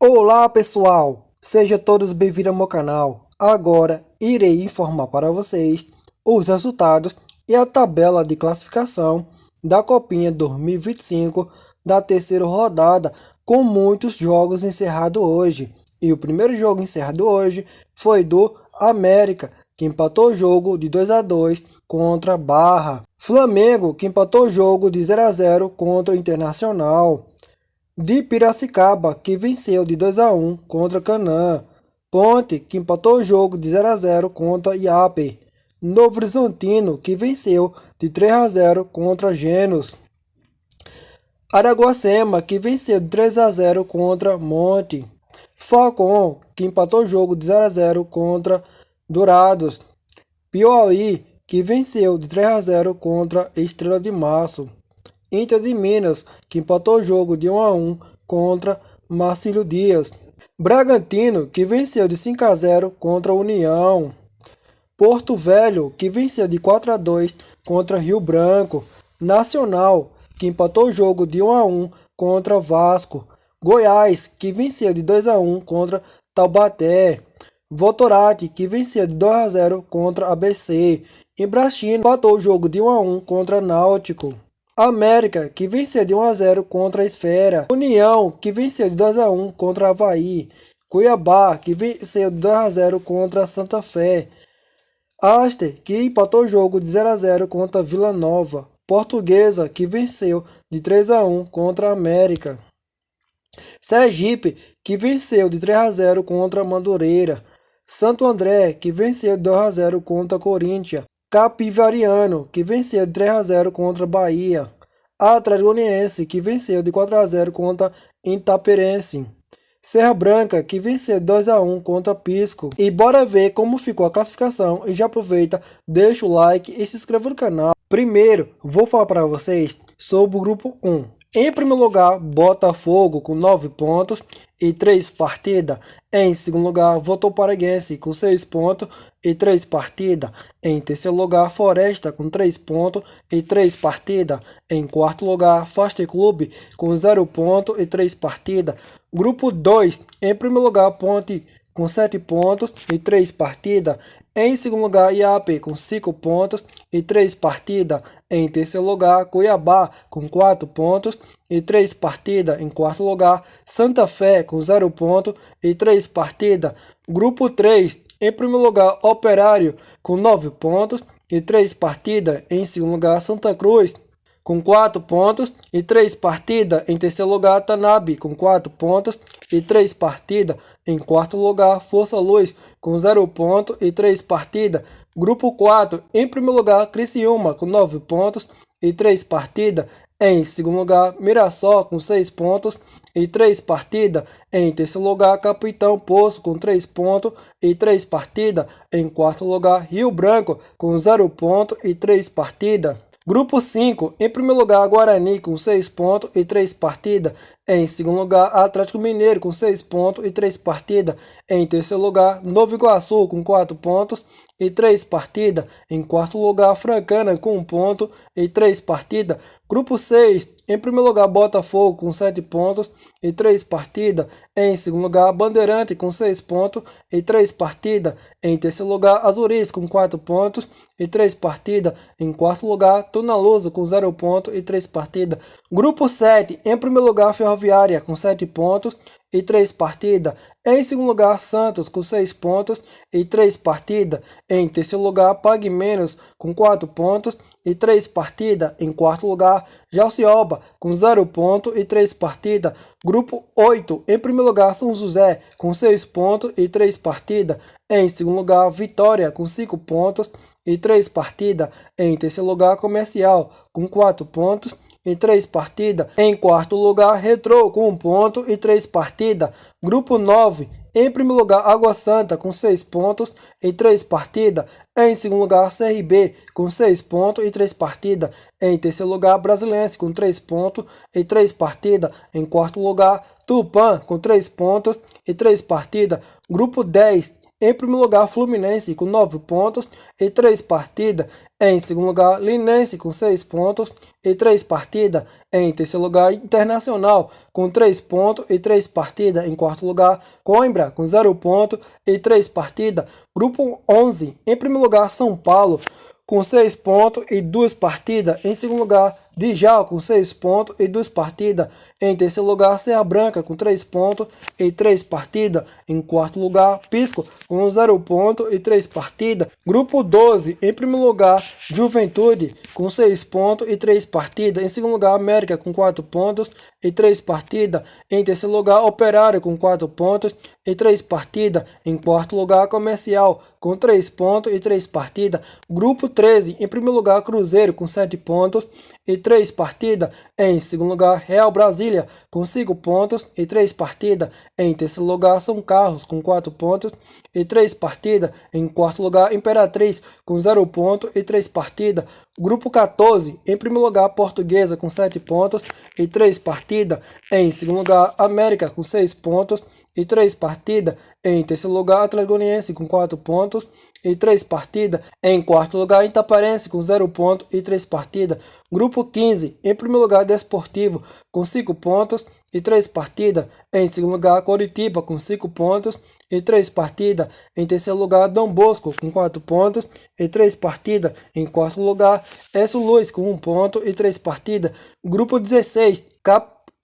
Olá pessoal, sejam todos bem-vindos ao meu canal. Agora irei informar para vocês os resultados e a tabela de classificação da Copinha 2025 da terceira rodada, com muitos jogos encerrados hoje. E o primeiro jogo encerrado hoje foi do América, que empatou o jogo de 2-2 contra Barra. Flamengo, que empatou o jogo de 0-0 contra o Internacional. De Piracicaba, que venceu de 2-1 contra Canaã. Ponte, que empatou o jogo de 0-0 contra Iapé. Novo Horizontino, que venceu de 3-0 contra Genos. Araguacema, que venceu de 3-0 contra Monte. Falcon, que empatou o jogo de 0-0 contra Dourados. Piauí, que venceu de 3-0 contra Estrela de Março. Inter de Minas, que empatou o jogo de 1-1 contra Marcílio Dias. Bragantino, que venceu de 5-0 contra União. Porto Velho, que venceu de 4-2 contra Rio Branco. Nacional, que empatou o jogo de 1-1 contra Vasco. Goiás, que venceu de 2-1 contra Taubaté. Votorati, que venceu de 2-0 contra ABC. E Brasília empatou o jogo de 1-1 contra Náutico. América, que venceu de 1-0 contra a Esfera. União, que venceu de 2-1 contra Avaí. Cuiabá, que venceu de 2-0 contra Santa Fé. Aster, que empatou o jogo de 0-0 contra Vila Nova. Portuguesa, que venceu de 3-1 contra a América. Sergipe, que venceu de 3-0 contra Madureira. Santo André, que venceu de 2-0 contra Corinthians. Capivariano, que venceu de 3-0 contra Bahia. Atlético Goianiense, que venceu de 4-0 contra Itaperense. Serra Branca, que venceu 2-1 contra Pisco. E bora ver como ficou a classificação. E já aproveita, deixa o like e se inscreva no canal. Primeiro, vou falar para vocês sobre o grupo 1. Em primeiro lugar, Botafogo com 9 pontos e 3 partidas. Em segundo lugar, Votoparanguense com 6 pontos e 3 partidas. Em terceiro lugar, Floresta com 3 pontos e 3 partidas. Em quarto lugar, Fast Club com 0 pontos e 3 partidas. Grupo 2, em primeiro lugar, Ponte com 7 pontos e 3 partidas. Em segundo lugar, Iapé com 5 pontos e 3 partidas. Em terceiro lugar, Cuiabá com 4 pontos e 3 partidas. Em quarto lugar, Santa Fé com 0 pontos e 3 partidas. Grupo 3, em primeiro lugar, Operário com 9 pontos e 3 partidas. Em segundo lugar, Santa Cruz com 4 pontos e 3 partidas. Em terceiro lugar, Tanabe com 4 pontos e 3 partidas. Em quarto lugar, Força Luz com 0 pontos e 3 partidas. Grupo 4, em primeiro lugar, Criciúma com 9 pontos e 3 partidas. Em segundo lugar, Mirassol com 6 pontos e 3 partidas. Em terceiro lugar, Capitão Poço com 3 pontos e 3 partidas. Em quarto lugar, Rio Branco com 0 pontos e 3 partidas. Grupo 5, em primeiro lugar, Guarani com 6 pontos e 3 partidas. Em segundo lugar, Atlético Mineiro com 6 pontos e 3 partidas. Em terceiro lugar, Nova Iguaçu com 4 pontos e 3 partidas. Em quarto lugar, Francana com 1 ponto e 3 partidas. Grupo 6, em primeiro lugar, Botafogo com 7 pontos e 3 partidas. Em segundo lugar, Bandeirante com 6 pontos e 3 partidas. Em terceiro lugar, Azuris com 4 pontos e 3 partidas. Em quarto lugar, Tunaluso com 0 pontos e 3 partidas. Grupo 7, em primeiro lugar, Ferroviária com 7 pontos e 3 partidas. Em segundo lugar, Santos com 6 pontos e 3 partidas. Em terceiro lugar, Pague Menos com 4 pontos e 3 partidas. Em quarto lugar, Jalcioba com 0 pontos e 3 partidas. Grupo 8, em primeiro lugar, São José com 6 pontos e 3 partidas. Em segundo lugar, Vitória com 5 pontos e 3 partidas. Em terceiro lugar, Comercial com 4 pontos e 3 partidas. Em quarto lugar, Retrô com 1 ponto e 3 partidas. Grupo 9, em primeiro lugar, Água Santa com 6 pontos e 3 partidas. Em segundo lugar, CRB com 6 pontos e 3 partidas. Em terceiro lugar, Brasiliense com 3 pontos e 3 partidas. Em quarto lugar, Tupã com 3 pontos e 3 partidas. Grupo 10, Em primeiro lugar, Fluminense com 9 pontos e 3 partidas. Em segundo lugar, Linense com 6 pontos e 3 partidas. Em terceiro lugar, Internacional com 3 pontos e 3 partidas. Em quarto lugar, Coimbra com 0 pontos e 3 partidas. Grupo 11. Em primeiro lugar, São Paulo com 6 pontos e 2 partidas. Em segundo lugar, Djal com 6 pontos e 2 partidas. Em terceiro lugar, Serra Branca com 3 pontos e 3 partidas. Em quarto lugar, Pisco com 0 pontos e 3 partidas. Grupo 12, em primeiro lugar, Juventude com 6 pontos e 3 partidas. Em segundo lugar, América com 4 pontos e 3 partidas. Em terceiro lugar, Operário com 4 pontos e 3 partidas. Em quarto lugar, Comercial com 3 pontos e 3 partidas. Grupo 13, em primeiro lugar, Cruzeiro com 7 pontos e 3 partidas. Em segundo lugar, Real Brasília com 5 pontos e 3 partidas. Em terceiro lugar, São Carlos com 4 pontos e 3 partidas. Em quarto lugar, Imperatriz com 0 pontos e 3 partidas. Grupo 14, em primeiro lugar, Portuguesa com 7 pontos e 3 partidas. Em segundo lugar, América com 6 pontos e 3 partidas. Em terceiro lugar, Atlético Goianiense com 4 pontos e 3 partidas. Em quarto lugar, Itaparense com 0 pontos e 3 partidas. Grupo 15, em primeiro lugar, Desportivo com 5 pontos e 3 partidas. Em segundo lugar, Coritiba com 5 pontos e 3 partidas. Em terceiro lugar, Dom Bosco com 4 pontos e 3 partidas. Em quarto lugar, Écio Luz com 1 ponto e 3 partidas. Grupo 16,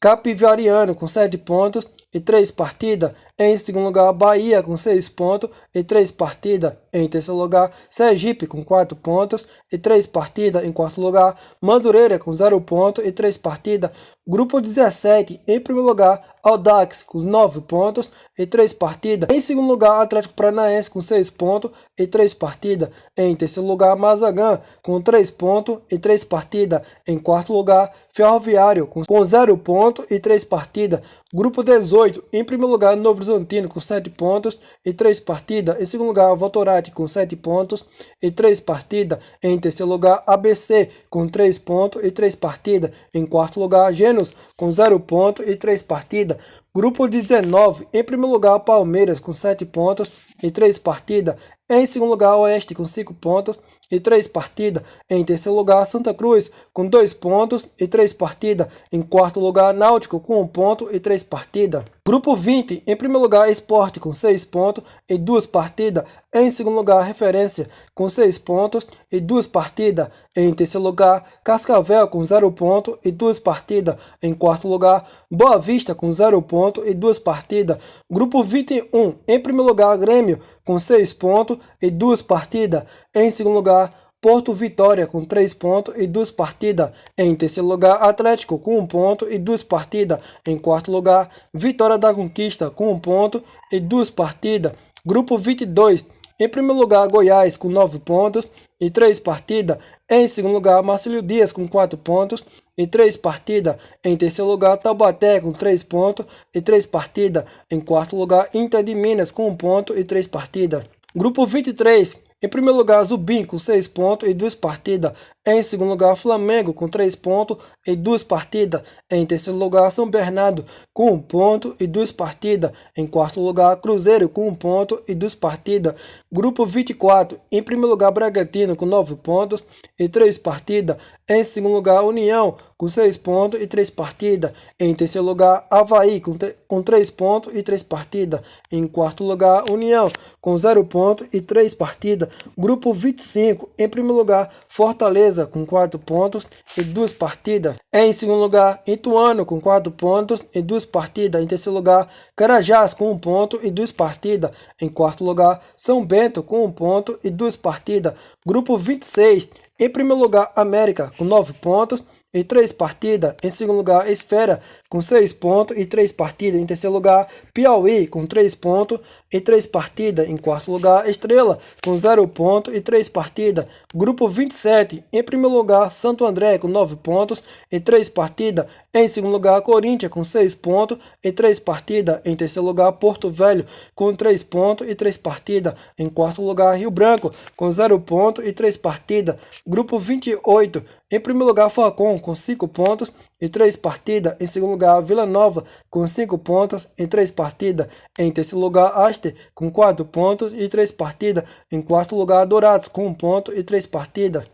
Capivariano com 7 pontos e 3 partidas. Em segundo lugar, Bahia com 6 pontos e 3 partidas. Em terceiro lugar, Sergipe com 4 pontos e 3 partidas. Em quarto lugar, Madureira com 0 pontos e 3 partidas. Grupo 17, em primeiro lugar, Audax com 9 pontos e 3 partidas. Em segundo lugar, Atlético Paranaense com 6 pontos e 3 partidas. Em terceiro lugar, Mazagan com 3 pontos e 3 partidas. Em quarto lugar, Ferroviário com 0 pontos e 3 partidas. Grupo 18, em primeiro lugar, Novo Horizontino com 7 pontos e 3 partidas. Em segundo lugar, Votorati com 7 pontos e 3 partidas. Em terceiro lugar, ABC com 3 pontos e 3 partidas. Em quarto lugar, Genos com 0 pontos e 3 partidas. Grupo 19, em primeiro lugar, Palmeiras com 7 pontos e 3 partidas. Em segundo lugar, Oeste com 5 pontos e 3 partidas. Em terceiro lugar, Santa Cruz com 2 pontos e 3 partidas. Em quarto lugar, Náutico com 1 ponto e 3 partidas. Grupo 20, em primeiro lugar, Sport com 6 pontos e 2 partidas. Em segundo lugar, Referência com 6 pontos e 2 partidas. Em terceiro lugar, Cascavel com 0 ponto e 2 partidas. Em quarto lugar, Boa Vista com 0 ponto e 2 partidas. Grupo 21, em primeiro lugar, Grêmio com 6 pontos e 2 partidas. Em segundo lugar, Porto Vitória com 3 pontos e 2 partidas. Em terceiro lugar, Atlético com 1 ponto e 2 partidas. Em quarto lugar, Vitória da Conquista com 1 ponto e 2 partidas. Grupo 22, em primeiro lugar, Goiás com 9 pontos e 3 partidas. Em segundo lugar, Marcílio Dias com 4 pontos e 3 partidas. Em terceiro lugar, Taubaté com 3 pontos e 3 partidas. Em quarto lugar, Inter de Minas com 1 ponto e 3 partidas. Grupo 23, em primeiro lugar, Zubim com 6 pontos e 2 partidas. Em segundo lugar, Flamengo com 3 pontos e 2 partidas. Em terceiro lugar, São Bernardo com 1 ponto e 2 partidas. Em quarto lugar, Cruzeiro com 1 ponto e 2 partidas. Grupo 24, em primeiro lugar, Bragantino com 9 pontos e 3 partidas. Em segundo lugar, União com 6 pontos e 3 partidas. Em terceiro lugar, Avaí com 3 pontos e 3 partidas. Em quarto lugar, União com 0 pontos e 3 partidas. Grupo 25, em primeiro lugar, Fortaleza com 4 pontos e 2 partidas. Em segundo lugar, Ituano com 4 pontos e 2 partidas. Em terceiro lugar, Carajás com 1 ponto e 2 partidas. Em quarto lugar, São Bento com 1 ponto e 2 partidas. Grupo 26, em primeiro lugar, América com 9 pontos e 3 partidas. Em segundo lugar, Esfera com 6 pontos e 3 partidas. Em terceiro lugar, Piauí com 3 pontos e 3 partidas. Em quarto lugar, Estrela com 0 pontos e 3 partidas. Grupo 27, em primeiro lugar, Santo André com 9 pontos e 3 partidas. Em segundo lugar, Corinthians com 6 pontos e 3 partidas. Em terceiro lugar, Porto Velho com 3 pontos e 3 partidas. Em quarto lugar, Rio Branco com 0 pontos e 3 partidas. Grupo 28, Em primeiro lugar, Falcão com 5 pontos e 3 partidas. Em segundo lugar, Vila Nova com 5 pontos em 3 partidas. Em terceiro lugar, Aster com 4 pontos e 3 partidas. Em quarto lugar, Dourados com 1 ponto e 3 partidas.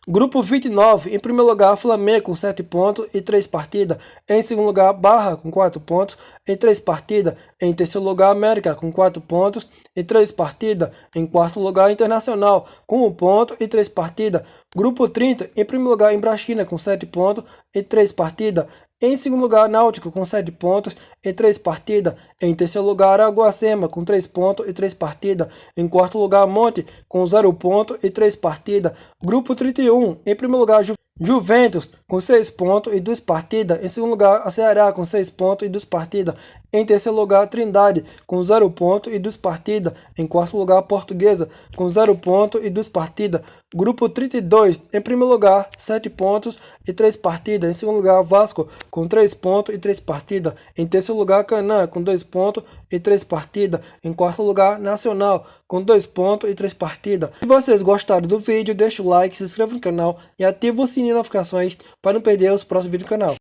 Grupo 29, em primeiro lugar, Flamengo com 7 pontos e 3 partidas. Em segundo lugar, Barra com 4 pontos e 3 partidas. Em terceiro lugar, América com 4 pontos e 3 partidas. Em quarto lugar, Internacional com 1 ponto e 3 partidas. Grupo 30, em primeiro lugar, Imbrachina com 7 pontos e 3 partidas. Em segundo lugar, Náutico com 7 pontos em 3 partidas. Em terceiro lugar, Araguacema com 3 pontos e 3 partidas. Em quarto lugar, Monte com 0 pontos e 3 partidas. Grupo 31, em primeiro lugar, Juventus com 6 pontos e 2 partidas. Em segundo lugar, a Ceará com 6 pontos e 2 partidas. Em terceiro lugar, Trindade com 0 pontos e 2 partidas. Em quarto lugar, Portuguesa com 0 pontos e 2 partidas. Grupo 32, em primeiro lugar, 7 pontos e 3 partidas. Em segundo lugar, Vasco com 3 pontos e 3 partidas. Em terceiro lugar, Canaã com 2 pontos e 3 partidas. Em quarto lugar, Nacional com 2 pontos e 3 partidas. Se vocês gostaram do vídeo, deixa o like, se inscreva no canal e ative o sininho de notificações para não perder os próximos vídeos do canal.